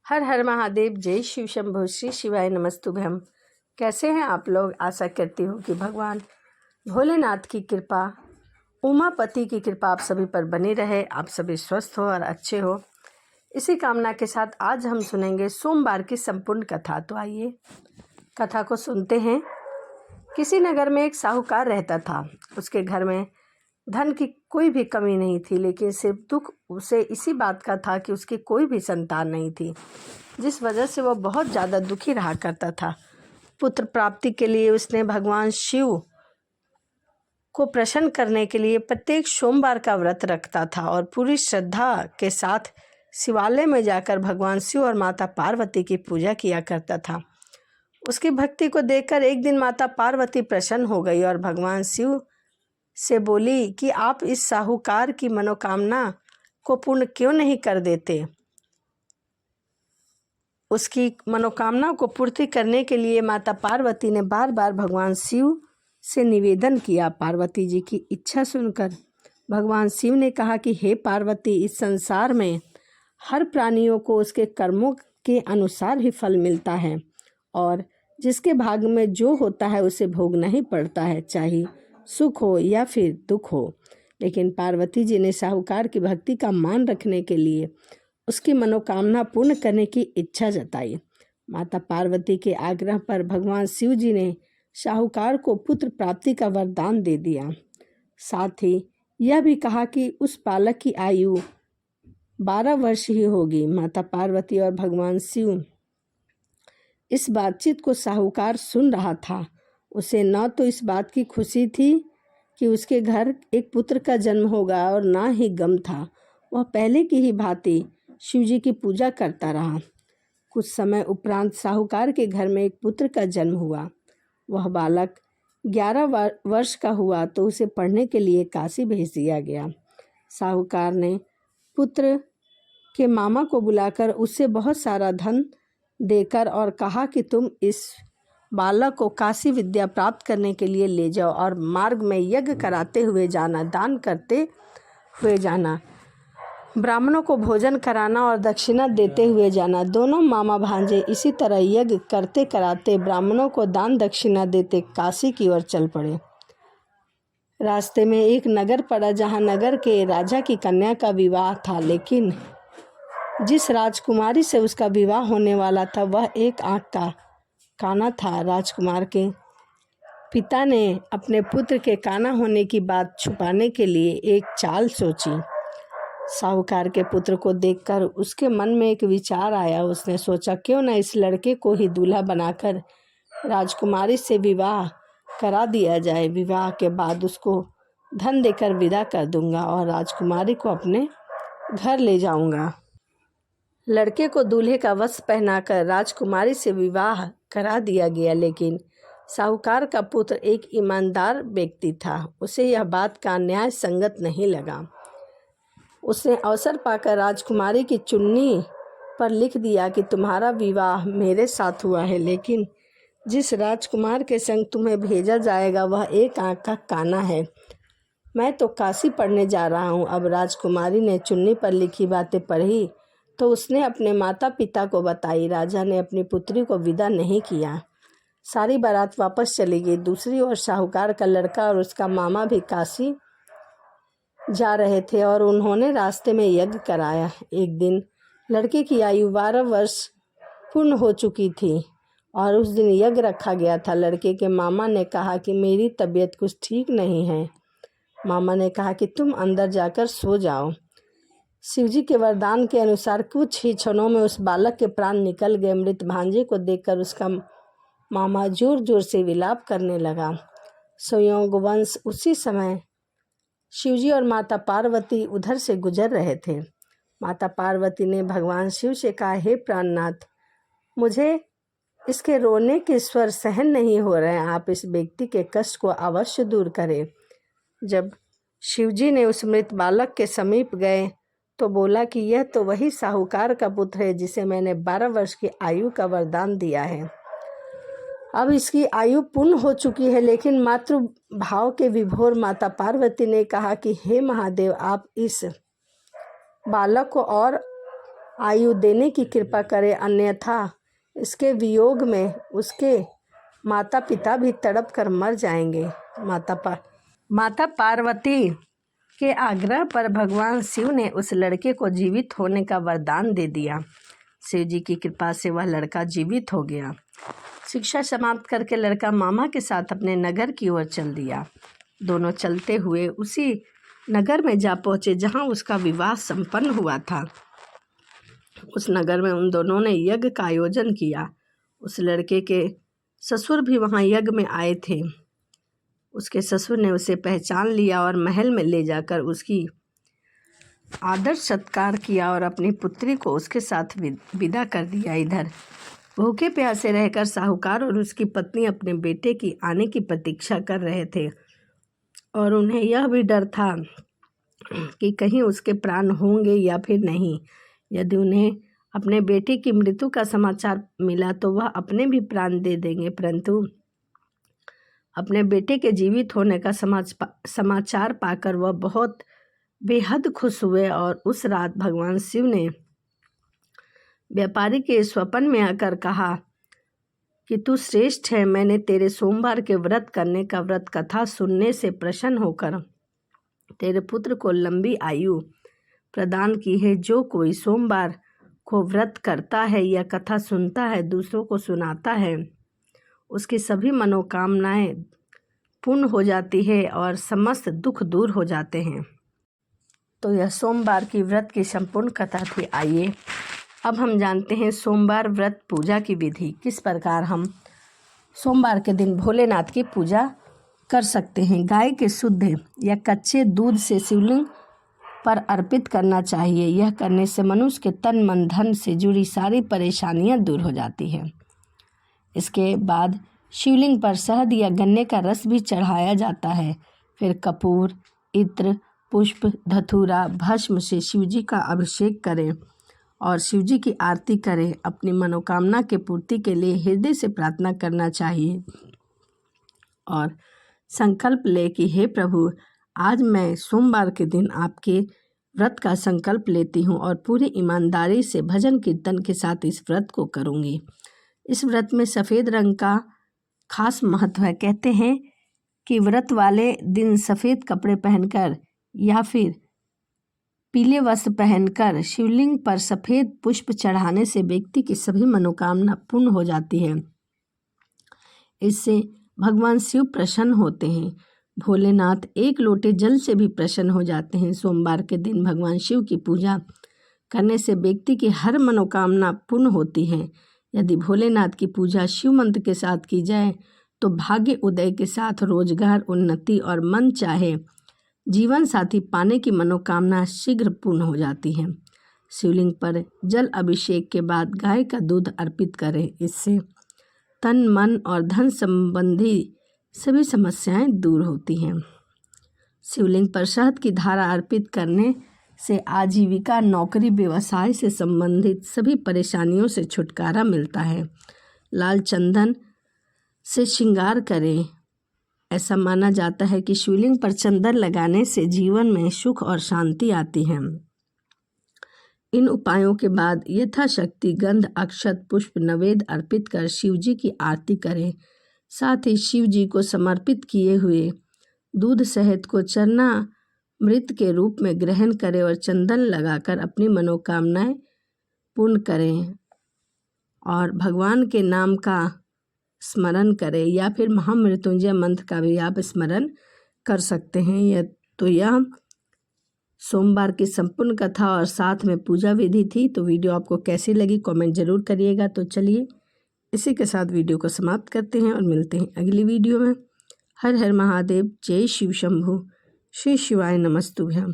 हर हर महादेव, जय शिव शंभो, श्री शिवाय नमस्तुभ्यम। कैसे हैं आप लोग? आशा करती हूँ कि भगवान भोलेनाथ की कृपा, उमापति की कृपा आप सभी पर बनी रहे, आप सभी स्वस्थ हो और अच्छे हो। इसी कामना के साथ आज हम सुनेंगे सोमवार की संपूर्ण कथा। तो आइए कथा को सुनते हैं। किसी नगर में एक साहूकार रहता था। उसके घर में धन की कोई भी कमी नहीं थी, लेकिन सिर्फ दुख उसे इसी बात का था कि उसकी कोई भी संतान नहीं थी, जिस वजह से वह बहुत ज़्यादा दुखी रहा करता था। पुत्र प्राप्ति के लिए उसने भगवान शिव को प्रसन्न करने के लिए प्रत्येक सोमवार का व्रत रखता था और पूरी श्रद्धा के साथ शिवालय में जाकर भगवान शिव और माता पार्वती की पूजा किया करता था। उसकी भक्ति को देखकर एक दिन माता पार्वती प्रसन्न हो गई और भगवान शिव से बोली कि आप इस साहूकार की मनोकामना को पूर्ण क्यों नहीं कर देते। उसकी मनोकामना को पूर्ति करने के लिए माता पार्वती ने बार बार भगवान शिव से निवेदन किया। पार्वती जी की इच्छा सुनकर भगवान शिव ने कहा कि हे पार्वती, इस संसार में हर प्राणियों को उसके कर्मों के अनुसार ही फल मिलता है और जिसके भाग्य में जो होता है उसे भोगना ही पड़ता है, चाहे सुख हो या फिर दुख हो। लेकिन पार्वती जी ने साहूकार की भक्ति का मान रखने के लिए उसकी मनोकामना पूर्ण करने की इच्छा जताई। माता पार्वती के आग्रह पर भगवान शिव जी ने साहूकार को पुत्र प्राप्ति का वरदान दे दिया। साथ ही यह भी कहा कि उस बालक की आयु 12 वर्ष ही होगी। माता पार्वती और भगवान शिव इस बातचीत को साहूकार सुन रहा था। उसे न तो इस बात की खुशी थी कि उसके घर एक पुत्र का जन्म होगा और ना ही गम था। वह पहले की ही भांति शिव जी की पूजा करता रहा। कुछ समय उपरांत साहूकार के घर में एक पुत्र का जन्म हुआ। वह बालक 11 वर्ष का हुआ तो उसे पढ़ने के लिए काशी भेज दिया गया। साहूकार ने पुत्र के मामा को बुलाकर उससे बहुत सारा धन देकर और कहा कि तुम इस बालक को काशी विद्या प्राप्त करने के लिए ले जाओ और मार्ग में यज्ञ कराते हुए जाना, दान करते हुए जाना, ब्राह्मणों को भोजन कराना और दक्षिणा देते हुए जाना। दोनों मामा भांजे इसी तरह यज्ञ करते कराते, ब्राह्मणों को दान दक्षिणा देते काशी की ओर चल पड़े। रास्ते में एक नगर पड़ा जहाँ नगर के राजा की कन्या का विवाह था, लेकिन जिस राजकुमारी से उसका विवाह होने वाला था वह एक आंख का काना था। राजकुमार के पिता ने अपने पुत्र के काना होने की बात छुपाने के लिए एक चाल सोची। साहूकार के पुत्र को देखकर उसके मन में एक विचार आया। उसने सोचा क्यों न इस लड़के को ही दूल्हा बनाकर राजकुमारी से विवाह करा दिया जाए। विवाह के बाद उसको धन देकर विदा कर दूंगा और राजकुमारी को अपने घर ले जाऊंगा। लड़के को दूल्हे का वस्त्र पहनाकर राजकुमारी से विवाह करा दिया गया, लेकिन साहूकार का पुत्र एक ईमानदार व्यक्ति था। उसे यह बात का न्याय संगत नहीं लगा। उसने अवसर पाकर राजकुमारी की चुन्नी पर लिख दिया कि तुम्हारा विवाह मेरे साथ हुआ है, लेकिन जिस राजकुमार के संग तुम्हें भेजा जाएगा वह एक आंख का काना है। मैं तो काशी पढ़ने जा रहा हूँ। अब राजकुमारी ने चुन्नी पर लिखी बातें पढ़ी तो उसने अपने माता पिता को बताई। राजा ने अपनी पुत्री को विदा नहीं किया। सारी बारात वापस चली गई। दूसरी ओर साहूकार का लड़का और उसका मामा भी काशी जा रहे थे और उन्होंने रास्ते में यज्ञ कराया। एक दिन लड़के की आयु 12 वर्ष पूर्ण हो चुकी थी और उस दिन यज्ञ रखा गया था। लड़के के मामा ने कहा कि मेरी तबीयत कुछ ठीक नहीं है। मामा ने कहा कि तुम अंदर जाकर सो जाओ। शिवजी के वरदान के अनुसार कुछ ही क्षणों में उस बालक के प्राण निकल गए। मृत भांजे को देखकर उसका मामा जोर जोर से विलाप करने लगा। संयोग वंश उसी समय शिवजी और माता पार्वती उधर से गुजर रहे थे। माता पार्वती ने भगवान शिव से कहा, हे प्राणनाथ, मुझे इसके रोने के स्वर सहन नहीं हो रहे हैं। आप इस व्यक्ति के कष्ट को अवश्य दूर करें। जब शिवजी ने उस मृत बालक के समीप गए तो बोला कि यह तो वही साहूकार का पुत्र है जिसे मैंने 12 वर्ष की आयु का वरदान दिया है। अब इसकी आयु पूर्ण हो चुकी है। लेकिन मातृ भाव के विभोर माता पार्वती ने कहा कि हे महादेव, आप इस बालक को और आयु देने की कृपा करे, अन्यथा इसके वियोग में उसके माता पिता भी तड़प कर मर जाएंगे। माता पार्वती के आग्रह पर भगवान शिव ने उस लड़के को जीवित होने का वरदान दे दिया। शिव जी की कृपा से वह लड़का जीवित हो गया। शिक्षा समाप्त करके लड़का मामा के साथ अपने नगर की ओर चल दिया। दोनों चलते हुए उसी नगर में जा पहुँचे जहाँ उसका विवाह संपन्न हुआ था। उस नगर में उन दोनों ने यज्ञ का आयोजन किया। उस लड़के के ससुर भी वहाँ यज्ञ में आए थे। उसके ससुर ने उसे पहचान लिया और महल में ले जाकर उसकी आदर सत्कार किया और अपनी पुत्री को उसके साथ विदा कर दिया। इधर भूखे प्यासे रहकर साहूकार और उसकी पत्नी अपने बेटे की आने की प्रतीक्षा कर रहे थे और उन्हें यह भी डर था कि कहीं उसके प्राण होंगे या फिर नहीं। यदि उन्हें अपने बेटे की मृत्यु का समाचार मिला तो वह अपने भी प्राण दे देंगे, परंतु अपने बेटे के जीवित होने का समाचार पाकर वह बहुत बेहद खुश हुए। और उस रात भगवान शिव ने व्यापारी के स्वप्न में आकर कहा कि तू श्रेष्ठ है। मैंने तेरे सोमवार के व्रत करने का व्रत कथा सुनने से प्रसन्न होकर तेरे पुत्र को लंबी आयु प्रदान की है। जो कोई सोमवार को व्रत करता है या कथा सुनता है, दूसरों को सुनाता है, उसकी सभी मनोकामनाएं पूर्ण हो जाती है और समस्त दुख दूर हो जाते हैं। तो यह सोमवार की व्रत की संपूर्ण कथा थी। आइए अब हम जानते हैं सोमवार व्रत पूजा की विधि। किस प्रकार हम सोमवार के दिन भोलेनाथ की पूजा कर सकते हैं। गाय के शुद्ध या कच्चे दूध से शिवलिंग पर अर्पित करना चाहिए। यह करने से मनुष्य के तन मन धन से जुड़ी सारी परेशानियां दूर हो जाती हैं। इसके बाद शिवलिंग पर शहद या गन्ने का रस भी चढ़ाया जाता है। फिर कपूर, इत्र, पुष्प, धतूरा, भस्म से शिवजी का अभिषेक करें और शिवजी की आरती करें। अपनी मनोकामना के पूर्ति के लिए हृदय से प्रार्थना करना चाहिए और संकल्प ले कि हे प्रभु, आज मैं सोमवार के दिन आपके व्रत का संकल्प लेती हूँ और पूरी ईमानदारी से भजन कीर्तन के साथ इस व्रत को करूँगी। इस व्रत में सफ़ेद रंग का खास महत्व है। कहते हैं कि व्रत वाले दिन सफ़ेद कपड़े पहनकर या फिर पीले वस्त्र पहनकर शिवलिंग पर सफ़ेद पुष्प चढ़ाने से व्यक्ति की सभी मनोकामना पूर्ण हो जाती है। इससे भगवान शिव प्रसन्न होते हैं। भोलेनाथ एक लोटे जल से भी प्रसन्न हो जाते हैं। सोमवार के दिन भगवान शिव की पूजा करने से व्यक्ति की हर मनोकामना पूर्ण होती है। यदि भोलेनाथ की पूजा शिव मंत्र के साथ की जाए तो भाग्य उदय के साथ रोजगार, उन्नति और मन चाहे जीवन साथी पाने की मनोकामना शीघ्र पूर्ण हो जाती है। शिवलिंग पर जल अभिषेक के बाद गाय का दूध अर्पित करें। इससे तन, मन और धन संबंधी सभी समस्याएं दूर होती हैं। शिवलिंग पर शहद की धारा अर्पित करने से आजीविका, नौकरी, व्यवसाय से संबंधित सभी परेशानियों से छुटकारा मिलता है। लाल चंदन से श्रृंगार करें। ऐसा माना जाता है कि शिवलिंग पर चंदन लगाने से जीवन में सुख और शांति आती है। इन उपायों के बाद यथाशक्ति गंध, अक्षत, पुष्प, नवेद अर्पित कर शिवजी की आरती करें। साथ ही शिवजी को समर्पित किए हुए दूध शहद को चरणामृत के रूप में ग्रहण करें और चंदन लगाकर अपनी मनोकामनाएं पूर्ण करें और भगवान के नाम का स्मरण करें या फिर महामृत्युंजय मंत्र का भी आप स्मरण कर सकते हैं। यह सोमवार की संपूर्ण कथा और साथ में पूजा विधि थी। तो वीडियो आपको कैसी लगी कमेंट जरूर करिएगा। तो चलिए इसी के साथ वीडियो को समाप्त करते हैं और मिलते हैं अगली वीडियो में। हर हर महादेव, जय शिव शंभु, श्री शिवाय नमस्तुभ्यं।